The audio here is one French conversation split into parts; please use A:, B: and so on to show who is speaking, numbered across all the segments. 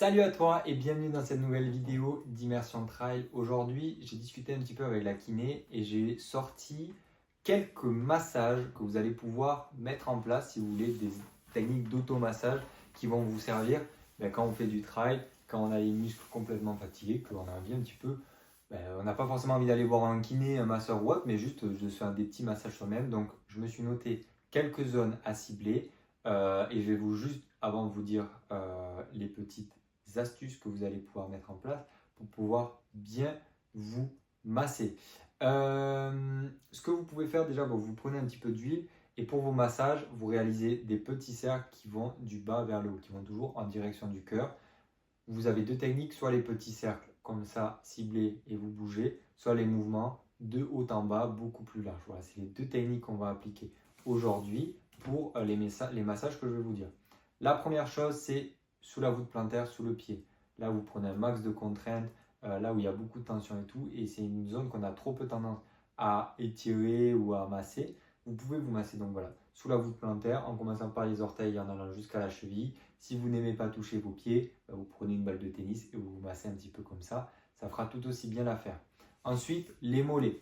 A: Salut à toi et bienvenue dans cette nouvelle vidéo d'immersion trail. Aujourd'hui, j'ai discuté un petit peu avec la kiné et j'ai sorti quelques massages que vous allez pouvoir mettre en place si vous voulez, des techniques d'automassage qui vont vous servir quand on fait du trail, quand on a les muscles complètement fatigués, qu'on a envie un petit peu, on n'a pas forcément envie d'aller voir un kiné, un masseur ou autre, mais juste de se faire des petits massages soi-même. Donc, je me suis noté quelques zones à cibler et je vais juste, avant de vous dire les petites astuces que vous allez pouvoir mettre en place pour pouvoir bien vous masser. Ce que vous pouvez faire déjà, vous prenez un petit peu d'huile et pour vos massages, vous réalisez des petits cercles qui vont du bas vers le haut, qui vont toujours en direction du cœur. Vous avez deux techniques, soit les petits cercles comme ça, ciblés et vous bougez, soit les mouvements de haut en bas, beaucoup plus larges. Voilà, c'est les deux techniques qu'on va appliquer aujourd'hui pour les massages que je vais vous dire. La première chose, c'est sous la voûte plantaire, sous le pied. Là, vous prenez un max de contraintes, là où il y a beaucoup de tension et tout, et c'est une zone qu'on a trop peu tendance à étirer ou à masser. Vous pouvez vous masser donc voilà, sous la voûte plantaire, en commençant par les orteils et en allant jusqu'à la cheville. Si vous n'aimez pas toucher vos pieds, vous prenez une balle de tennis et vous vous massez un petit peu comme ça. Ça fera tout aussi bien l'affaire. Ensuite, les mollets.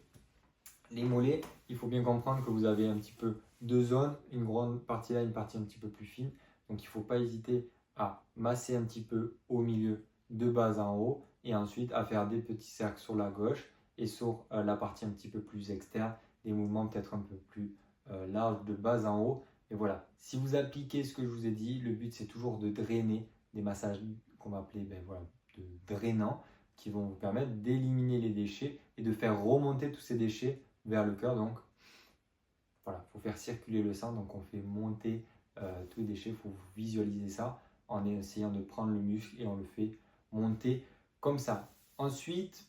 A: Les mollets, il faut bien comprendre que vous avez un petit peu deux zones, une grande partie là, une partie un petit peu plus fine. Donc il ne faut pas hésiter à masser un petit peu au milieu de bas en haut et ensuite à faire des petits cercles sur la gauche et sur la partie un petit peu plus externe, des mouvements peut-être un peu plus larges de bas en haut. Et voilà, si vous appliquez ce que je vous ai dit, le but c'est toujours de drainer, des massages qu'on va appeler de drainants, qui vont vous permettre d'éliminer les déchets et de faire remonter tous ces déchets vers le cœur. Donc voilà, il faut faire circuler le sang, donc on fait monter tous les déchets, il faut visualiser ça en essayant de prendre le muscle et on le fait monter comme ça. Ensuite,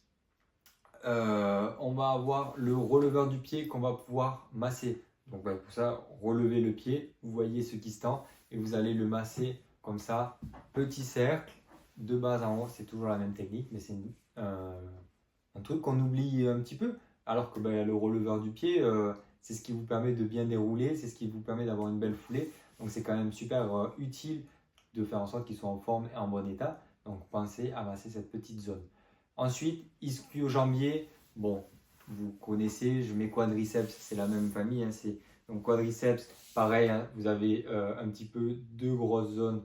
A: on va avoir le releveur du pied qu'on va pouvoir masser. Donc pour ça, relevez le pied, vous voyez ce qui se tend et vous allez le masser comme ça, petit cercle, de bas en haut, c'est toujours la même technique, mais c'est un truc qu'on oublie un petit peu. Alors que le releveur du pied, c'est ce qui vous permet de bien dérouler, c'est ce qui vous permet d'avoir une belle foulée. Donc c'est quand même super utile de faire en sorte qu'ils soient en forme et en bon état. Donc pensez à masser cette petite zone. Ensuite, ischio-jambier, bon, vous connaissez, je mets quadriceps, c'est la même famille. Donc quadriceps, pareil, hein, vous avez un petit peu deux grosses zones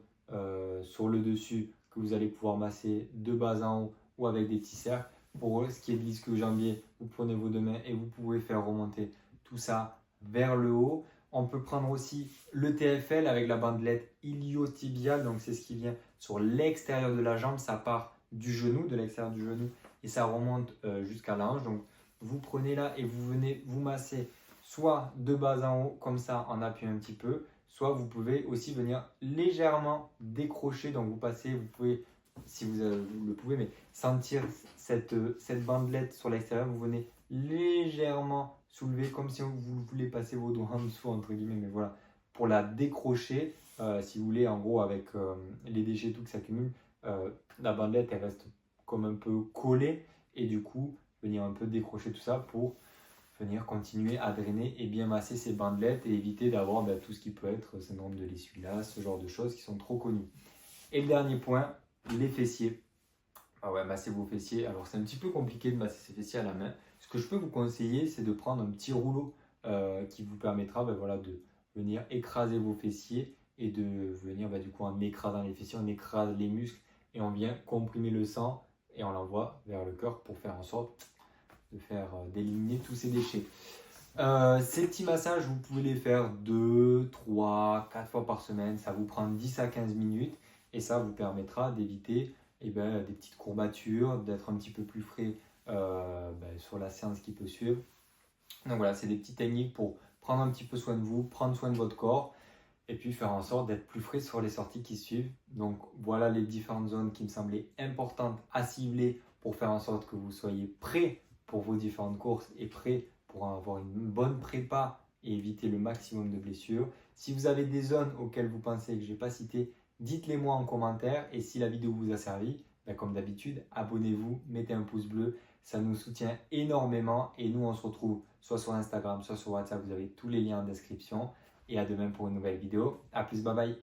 A: sur le dessus que vous allez pouvoir masser de bas en haut ou avec des petits cercles. Pour ce qui est de l'ischio-jambier, vous prenez vos deux mains et vous pouvez faire remonter tout ça vers le haut. On peut prendre aussi le TFL avec la bandelette iliotibiale, donc c'est ce qui vient sur l'extérieur de la jambe, ça part du genou, de l'extérieur du genou, et ça remonte jusqu'à la hanche. Donc vous prenez là et vous venez vous masser soit de bas en haut, comme ça en appuyant un petit peu, soit vous pouvez aussi venir légèrement décrocher, donc vous passez, vous pouvez, si vous le pouvez, mais sentir cette bandelette sur l'extérieur, vous venez légèrement soulever comme si vous voulez passer vos doigts en dessous, entre guillemets, mais voilà, pour la décrocher, si vous voulez, en gros, avec les déchets tout qui s'accumulent, la bandelette, elle reste comme un peu collée, et du coup, venir un peu décrocher tout ça pour venir continuer à drainer et bien masser ces bandelettes et éviter d'avoir tout ce qui peut être syndrome de l'essuie-glace, ce genre de choses qui sont trop connues. Et le dernier point, les fessiers. Ah ouais, masser vos fessiers. Alors c'est un petit peu compliqué de masser ses fessiers à la main. Ce que je peux vous conseiller, c'est de prendre un petit rouleau qui vous permettra de venir écraser vos fessiers et de venir du coup en écrasant les fessiers, on écrase les muscles et on vient comprimer le sang et on l'envoie vers le cœur pour faire en sorte d'éliminer tous ces déchets. Ces petits massages, vous pouvez les faire 2, 3, 4 fois par semaine. Ça vous prend 10 à 15 minutes et ça vous permettra d'éviter des petites courbatures, d'être un petit peu plus frais sur la séance qui peut suivre. Donc voilà, c'est des petites techniques pour prendre un petit peu soin de vous, prendre soin de votre corps et puis faire en sorte d'être plus frais sur les sorties qui suivent. Donc voilà les différentes zones qui me semblaient importantes à cibler pour faire en sorte que vous soyez prêts pour vos différentes courses et prêts pour avoir une bonne prépa et éviter le maximum de blessures. Si vous avez des zones auxquelles vous pensez que je n'ai pas citées, dites-les moi en commentaire et si la vidéo vous a servi, comme d'habitude, abonnez-vous, mettez un pouce bleu, ça nous soutient énormément et nous on se retrouve soit sur Instagram, soit sur WhatsApp, vous avez tous les liens en description et à demain pour une nouvelle vidéo. A plus, bye bye.